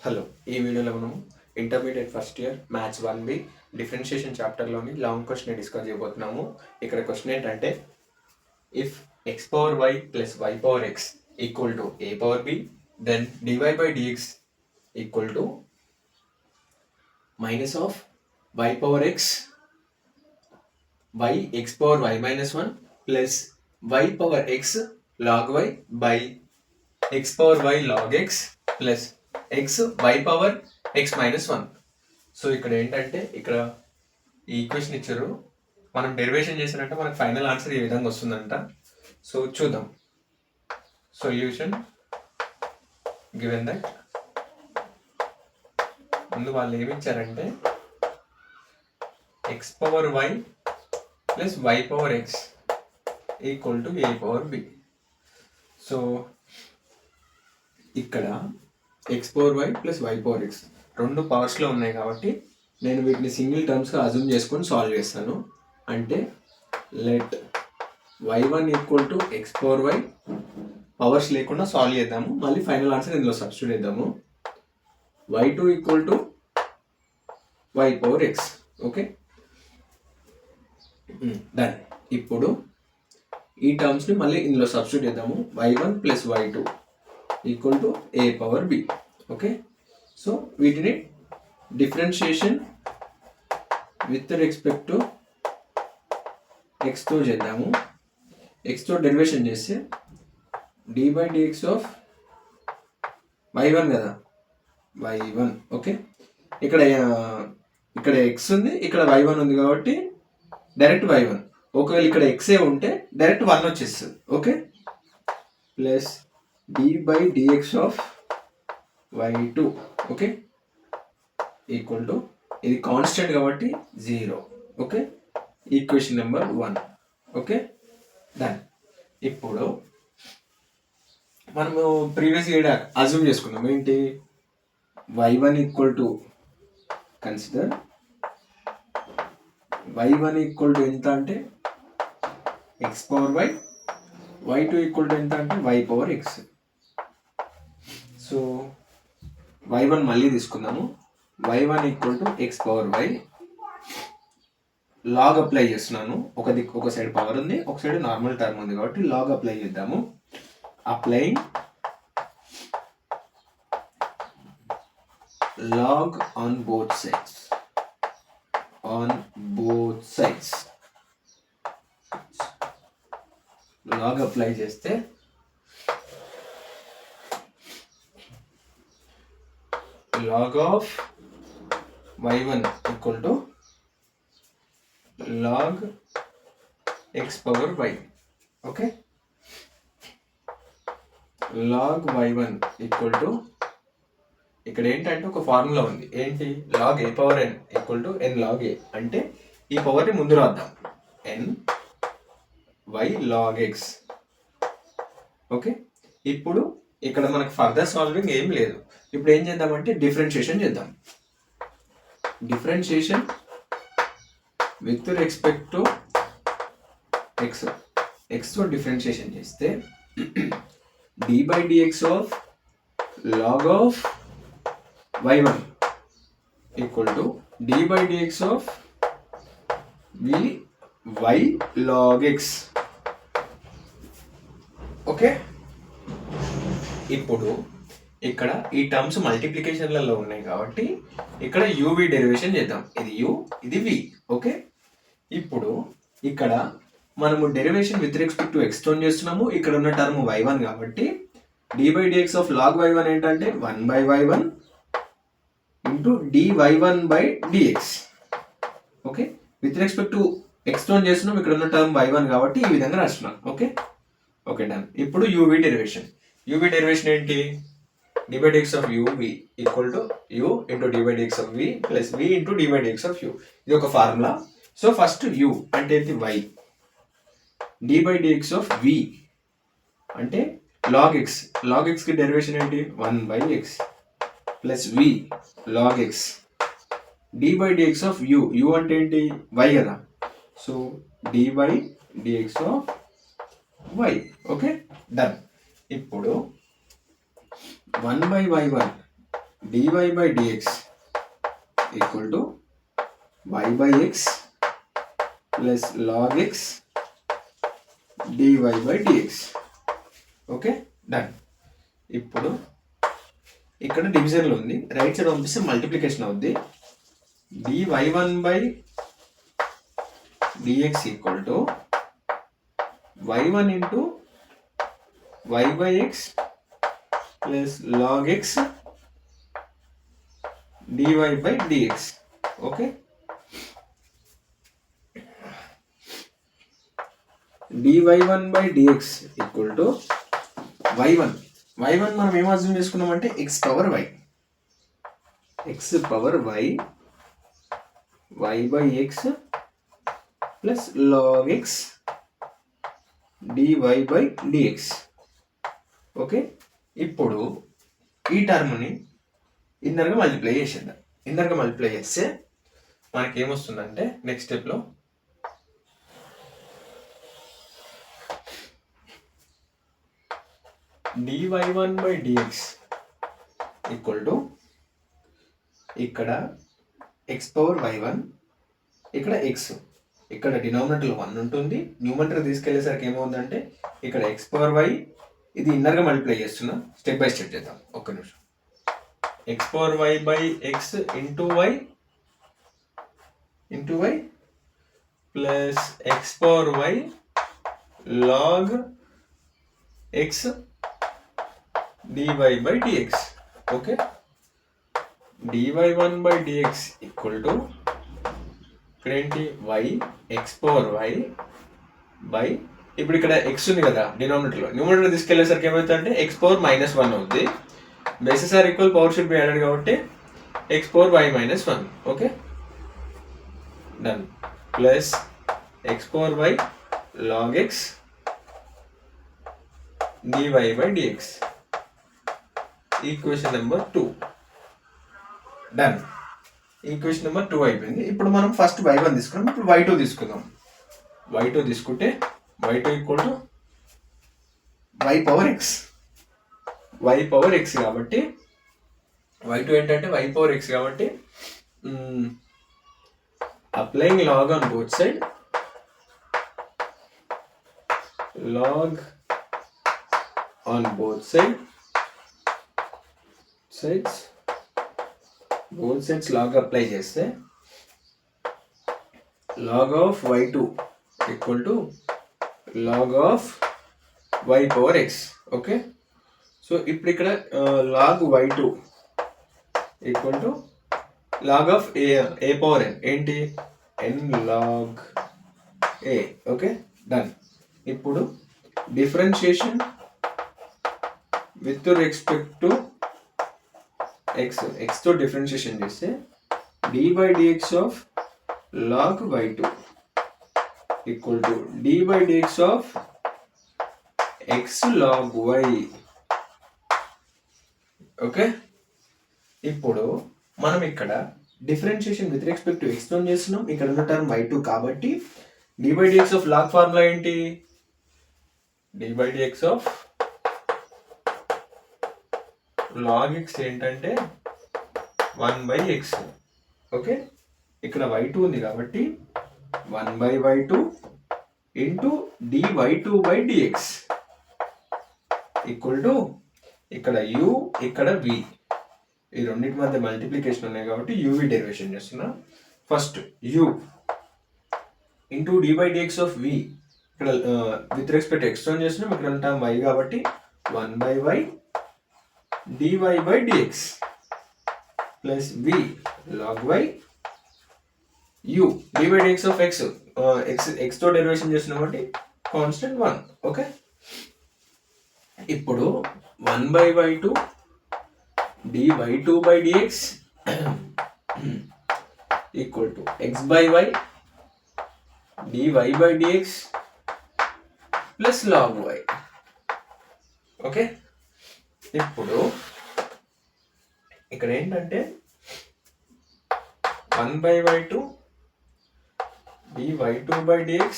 Hello, ఈ వీడియోలో మనం intermediate first year maths 1B differentiation చాప్టర్లోని లాంగ్ క్వశ్చన్ డిస్కస్ చేయబోతున్నాము. ఇక్కడ క్వశ్చన్ ఏంటంటే, if x power y plus y power x equal to a power b, then dy by dx equal to minus of y power x by x power y minus 1 plus y power x log y by x power y log x plus x y power x minus 1. So ఇక్కడ ఏంటంటే, ఇక్కడ ఈ equation ఇచ్చారు, మనం derivation చేసినట్టే మనకు final answer ఈ విధంగా వస్తుందంట. సో చూద్దాం. సొల్యూషన్ గివెన్ దట్ ముందు వాళ్ళు ఏమి ఇచ్చారంటే, x power y plus y power x equal to a power b. So ఇక్కడ x power y plus y power x రెండు పవర్స్లో ఉన్నాయి కాబట్టి నేను వీటిని సింగిల్ టర్మ్స్గా అజ్యూమ్ చేసుకొని సాల్వ్ చేస్తాను. అంటే let y1 equal to x power y, powers లేకుండా సాల్వ్ చేద్దాము, మళ్ళీ ఫైనల్ ఆన్సర్ ఇందులో సబ్స్టిట్యూట్ చేద్దాము. y2 equal to y power x. Okay, done. ఇప్పుడు ఈ టర్మ్స్ని మళ్ళీ ఇందులో సబ్స్టిట్యూట్ చేద్దాము. y1 plus y2 equal to a power b. Okay, so వీటిని డిఫరెన్షియేషన్ విత్ రెస్పెక్ట్ టు ఎక్స్తో చేద్దాము. ఎక్స్తో డెరివేషన్ చేస్తే d by dx of y1 కదా, y1. ఓకే, ఇక్కడ ఎక్స్ ఉంది, ఇక్కడ y1 ఉంది కాబట్టి డైరెక్ట్ y1. ఒకవేళ ఇక్కడ ఎక్సే ఉంటే డైరెక్ట్ 1 వచ్చేస్తుంది. Okay, plus d by dx of y2. Okay, equal to, ఇది కాన్స్టెంట్ కాబట్టి 0. Okay, equation number 1. Okay, done. ఇప్పుడు మనము ప్రీవియస్ ఇయర్ అజ్యూమ్ చేసుకున్నాం ఏంటి, y1 equal to, consider y1 equal to ఎంత అంటే x power y, y2 equal to ఎంత అంటే why power X. So y1 మళ్ళీ తీసుకుందాము. y1 equal to x power y, log apply చేస్తున్నాను. ఒక సైడ్ పవర్ ఉంది, ఒక సైడ్ నార్మల్ టర్మ్ ఉంది కాబట్టి లాగ్ అప్లై చేద్దాము. Applying log on both sides, log apply చేస్తే log of y1 equal to log x power y. Okay, log y1 equal to, ఇక్కడ ఏంటంటే ఒక ఫార్ములా ఉంది ఏంటి, log a power n equal to n log a. అంటే ఈ పవర్ని ముందు రాద్దాం, n y log x. Okay, ఇప్పుడు ఇక్కడ మనకు ఫర్దర్ సాల్వింగ్ ఏం లేదు. ఇప్పుడు ఏం చేద్దామంటే డిఫరెన్షియేషన్ చేద్దాం. డిఫరెన్షియేషన్ విత్ రెస్పెక్ట్ టు ఎక్స్తో డిఫరెన్షియేషన్ చేస్తే d by dx of log of y1 equal to d by dx of v y log x. Okay, ఇప్పుడు ఇక్కడ ఈ టర్మ్స్ మల్టిప్లికేషన్లలో ఉన్నాయి కాబట్టి ఇక్కడ యూవి డెరివేషన్ చేద్దాం. ఇది యూ, ఇది వి. ఓకే, ఇప్పుడు ఇక్కడ మనము derivation with respect to x తో చేస్తున్నాము. ఇక్కడ ఉన్న టర్మ్ y1 కాబట్టి d by dx of log y1 ఏంటంటే 1 by y1 into dy1 by dx. Okay, with respect to x తో చేస్తున్నాం, ఇక్కడ ఉన్న టర్మ్ y1 కాబట్టి ఈ విధంగా రాస్తున్నాం. Okay, okay, done. ఇప్పుడు యూవి డెరివేషన్ ఏంటి, dy by dx of u v equal to u into dy by dx of v plus v into dy by dx of u. ఇది ఒక ఫార్ములా. సో ఫస్ట్ u అంటే ఏంటి, y. dy by dx of v అంటే log x కి derivation ఏంటి, 1 by x plus v log x. dy by dx of u అంటే ఏంటి, y కదా. So dy by dx of y. Okay, done. ఇప్పుడు 1 by y1 dy by dx equal to y by x plus log x dy by dx. Okay, done. ఇప్పుడు ఇక్కడ డివిజన్లో ఉంది, right side పంపిస్తే multiplication అవుద్ది. dy1 by dx equal to y1 into y by x plus log x dy by dx. Okay, dy1 by dx equal to y1 మనం ఏం assume చేసుకున్నామంటే x power y y by x plus log x dy by dx. Okay, ఇప్పుడు ఈ టర్మ్ని ఇన్నర్గా multiply చేసేద్దాం. ఇన్నర్గా multiply చేస్తే మనకి ఏమొస్తుందంటే next స్టెప్లో dy1 by dx equal to ఇక్కడ x పవర్ y1, ఇక్కడ x, ఇక్కడ డినామినేటర్లో 1 ఉంటుంది, న్యూమరేటర్ తీసుకెళ్లేసరికి ఏమవుతుందంటే ఇక్కడ x పవర్ y, ఇది ఇన్నర్గా మల్టిప్లై చేస్తున్నా, స్టెప్ బై స్టెప్ చేద్దాం. ఒక్క నిమిషం. x power y by x into y plus x power y log x dy by dx. Okay, dy1 by dx equal to ఇక్కడేంటి y x power y by, ఇప్పుడు ఇక్కడ x ఉంది కదా డినామినేటర్లో, numerator తీసుకెళ్లేసరికి ఏమవుతుందంటే x power -1 అవుద్ది. Bases are equal, power should be added కాబట్టి x power y -1. Okay, done. Plus x power y log x dy by dx. Equation number 2 done. Equation number 2 అయిపోయింది. ఇప్పుడు మనం ఫస్ట్ y1 తీసుకున్నాం, ఇప్పుడు y2 తీసుకుందాం. y2 తీసుకుంటే y2 equal to y power x కాబట్టి y2 ఏంటంటే y పవర్ x కాబట్టి applying log on both sides, log on both sides log apply చేస్తే log of y2 equal to log of y power x. Okay, so ఇప్పుడు ఇక్కడ log y2 equal to log of a power n, ఏంటి n log a. Okay, done. ఇప్పుడు differentiation with respect to x తో డిఫరెన్షియేషన్ చేస్తే d by dx of log y2 equal to d by dx of x log y. Okay, ఇప్పుడు మనం ఇక్కడ differentiation with respect to x తో చేస్తున్నాం, ఇక్కడ ఉన్న టర్మ్ y2 కాబట్టి d by dx of log formula ఏంటి, d by dx of log x ఏంటంటే 1 by x. ఓకే, ఇక్కడ y2 ఉంది కాబట్టి 1 by y2 into dy2 by dx equal to ఇక్కడ u ఇక్కడ v, ఈ రెండింటి మధ్య మల్టిప్లికేషన్ ఉన్నాయి కాబట్టి uv డెరివేషన్ చేస్తున్నా. First u into d by dx of v, ఇక్కడ విత్ రెస్పెక్ట్ x తో చేస్తున్నాం, ఇక్కడ ఉంటాం y కాబట్టి 1 by y dy by dx plus v log y u d by dx of x, x తో డెరివేషన్ చేస్తున్నాం కాబట్టి కాన్స్టెంట్ 1. ఓకే, ఇప్పుడు 1 by y2 dy2 by dx equal to x by y dy by dx plus log y. Okay, ఇప్పుడు ఇక్కడ ఏంటంటే 1 by y2 dy2 by dx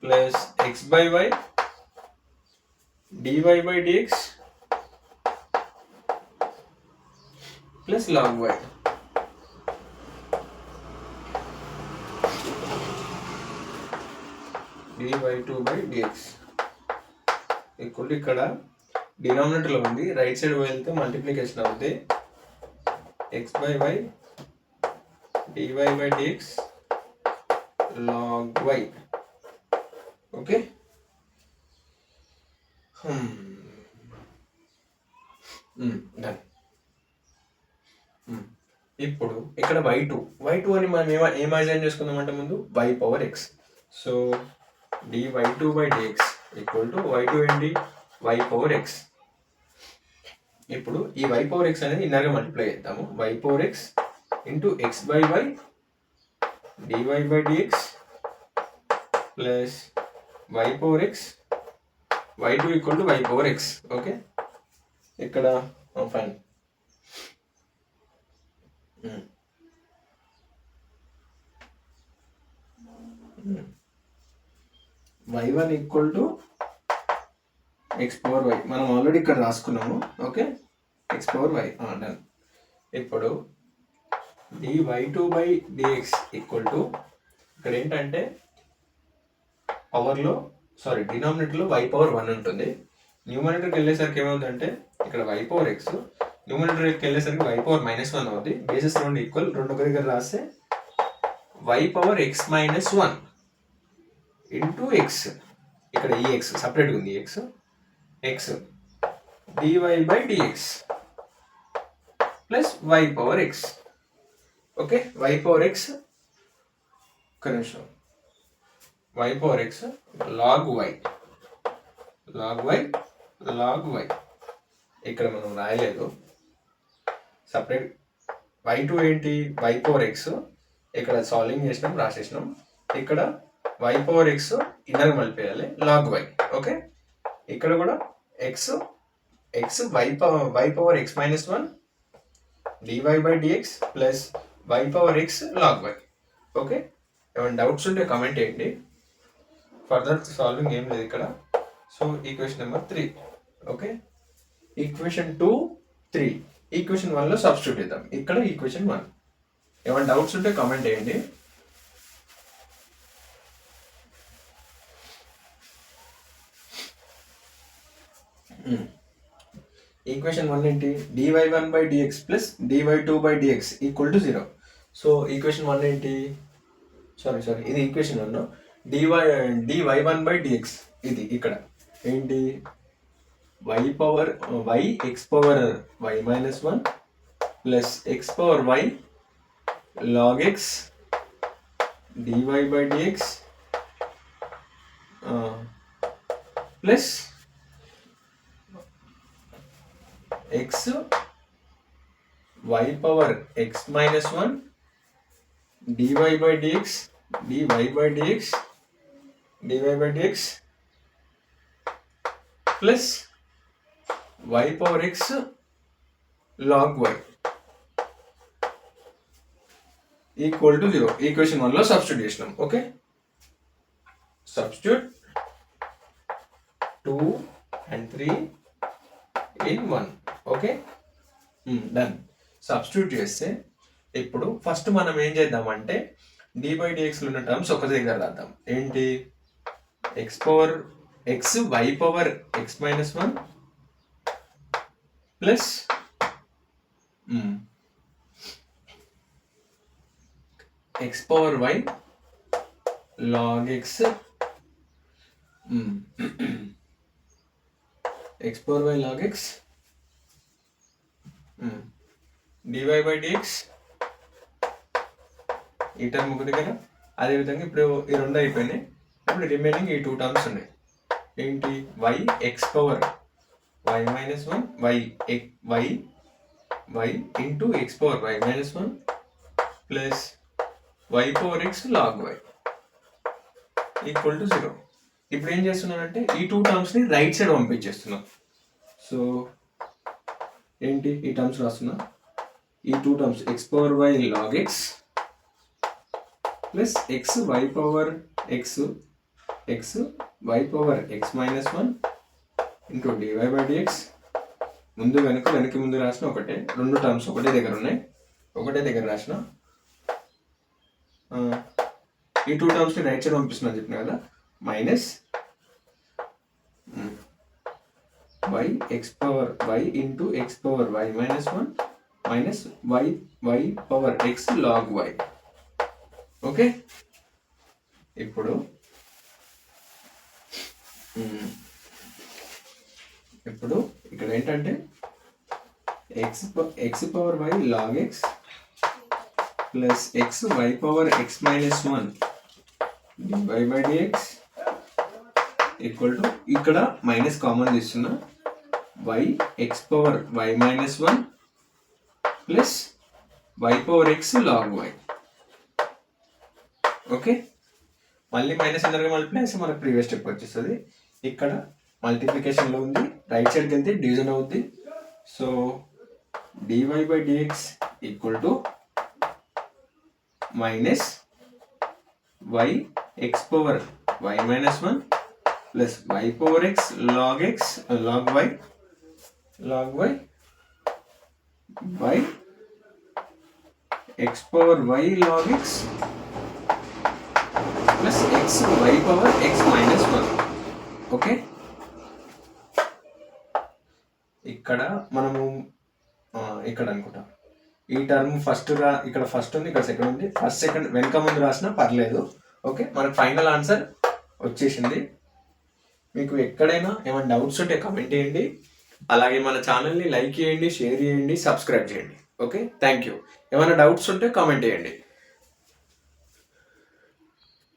plus x by y dy by dx plus log y. dy2/dx equal to ఇక్కడ డినామినేటర్లో ఉంది, right side వెళ్తే multiplication అవుతుంది. x/y dy/dx log y. Okay, done. ఇప్పుడు ఇక్కడ y2 అని మనం ఏం అజైన్ చేసుకుందామంటే ముందు y/x. So dy2/dx equal to y2 ఏంటి, y/x. ఇప్పుడు ఈ y/x అనేది ఇన్నర్గా మల్టిప్లై చేద్దాము. y/x into x/y dy/dx plus y/x y2 equal to y/x. Okay, ఇక్కడ fine. y1 equal to x/y మనం ఆల్రెడీ ఇక్కడ రాసుకున్నాము. Okay, x/y done. ఇప్పుడు dy2/dx ఈక్వల్ టు ఇక్కడ ఏంటంటే పవర్లో డినామినేటర్లో y/1 ఉంటుంది. న్యూమరేటర్కి వెళ్ళేసరికి ఏమవుతుందంటే ఇక్కడ y/x, న్యూమరేటర్కి వెళ్ళేసరికి y/-1 అవుతుంది. బేసిస్ 2 ఈక్వల్, రెండు ఒక దగ్గర రాస్తే y/x-1 ఇంటూ ఎక్స్, ఇక్కడ ఈ ఎక్స్ సపరేట్గా ఉంది, X dy/dx plus y/x. Okay, y/x ఒక నిమిషం, y/x log y ఇక్కడ మనం రాయలేదు, సపరేట్. y2 ఏంటి, y/x ఇక్కడ సాల్వింగ్ చేసినాం, రాసేసినాం. ఇక్కడ y/x inner multiply log y. Okay, ఇక్కడ కూడా x y/x-1 dy/dx plus y/x log y. Okay, ఏమైనా డౌట్స్ ఉంటే కమెంట్ చేయండి. ఫర్దర్ సాల్వింగ్ ఏం లేదు ఇక్కడ. So equation number 3. Okay, equation 2, 3 equation 1లో సబ్స్టిట్యూట్ చేద్దాం. ఇక్కడ ఈక్వేషన్ 1. ఏమైనా డౌట్స్ ఉంటే కామెంట్ చేయండి. ఈక్వేషన్ 1 ఏంటి, dy1/dx plus dy2/dx equal to 0. So equation 1 ఏంటి, సారీ ఇది ఈక్వేషన్ 1. dy1/dx ఇది ఇక్కడ ఏంటి, x/y-1 plus x/y log x dy/dx plus x y/x-1 dy/dx plus y/x log y equal to 0. Equation 1లో సబ్స్టిట్యూట్ చేసినాం. Okay, substitute 2 and 3 in 1. Okay, done. Substitute చేస్తే ఇప్పుడు first మనం ఏం చేద్దామంటే dy/dx లో ఉన్న టర్మ్స్ ఒక దగ్గర రాద్దాం. ఏంటి, x y/x-1 plus x/y log x x/y log x dy/dx ఈ టర్మ్ ఒక దగ్గర. అదేవిధంగా ఇప్పుడు ఈ రెండు అయిపోయినాయి. ఇప్పుడు రిమైనింగ్ ఈ 2 టర్మ్స్ ఉన్నాయి. ఏంటి, y/y-1 y into x/y-1 plus y/x log y equal to 0. ఇప్పుడు ఏం చేస్తున్నానంటే ఈ 2 టర్మ్స్ని రైట్ సైడ్ పంపించేస్తున్నాం. సో ఏంటి, ఈ టర్మ్స్ రాస్తున్నా, ఈ 2 terms x/y log x plus x y/x-1 into dy/dx ముందు వెనక్కి ముందు రాసిన ఒకటే, రెండు టర్మ్స్ ఒకటే దగ్గర ఉన్నాయి, ఒకటే దగ్గర రాసిన. ఈ టూ టర్మ్స్ని రైట్ సైడ్ పంపిస్తున్నాను చెప్పిన కదా, minus y x power y into x power y minus 1 minus y power x log y. Okay, ఇప్పుడు ఇక్కడ ఏంటంటే x power y log x plus y power x minus 1 dy by dx equal to, ఇక్కడ minus common తీస్తున్నా, y x power y minus 1 plus y power x log y. Okay, మళ్ళీ minus అందరికీ multiply చేస్తే మనకు previous step వచ్చేస్తుంది. ఇక్కడ మల్టిప్లికేషన్లో ఉంది, right సైడ్కి వెళ్తే డివిజన్ అవుద్ది. So dy by dx equal to minus y x power y minus 1 plus y power x log y by x power y log x plus y power x minus 1. Okay, ఇక్కడ మనము ఇక్కడ అనుకుంటా ఈ term ఇక్కడ first ఉంది, ఇక్కడ second ఉంది, first second వెనక ముందు రాసినా పర్లేదు. ఓకే, మనకు ఫైనల్ ఆన్సర్ వచ్చేసింది. మీకు ఎక్కడైనా ఏమైనా డౌట్స్ ఉంటే కామెంట్ చేయండి, అలాగే మన ఛానల్ని లైక్ చేయండి, షేర్ చేయండి, సబ్స్క్రైబ్ చేయండి. Okay, thank you. ఏమైనా డౌట్స్ ఉంటే కామెంట్ చేయండి.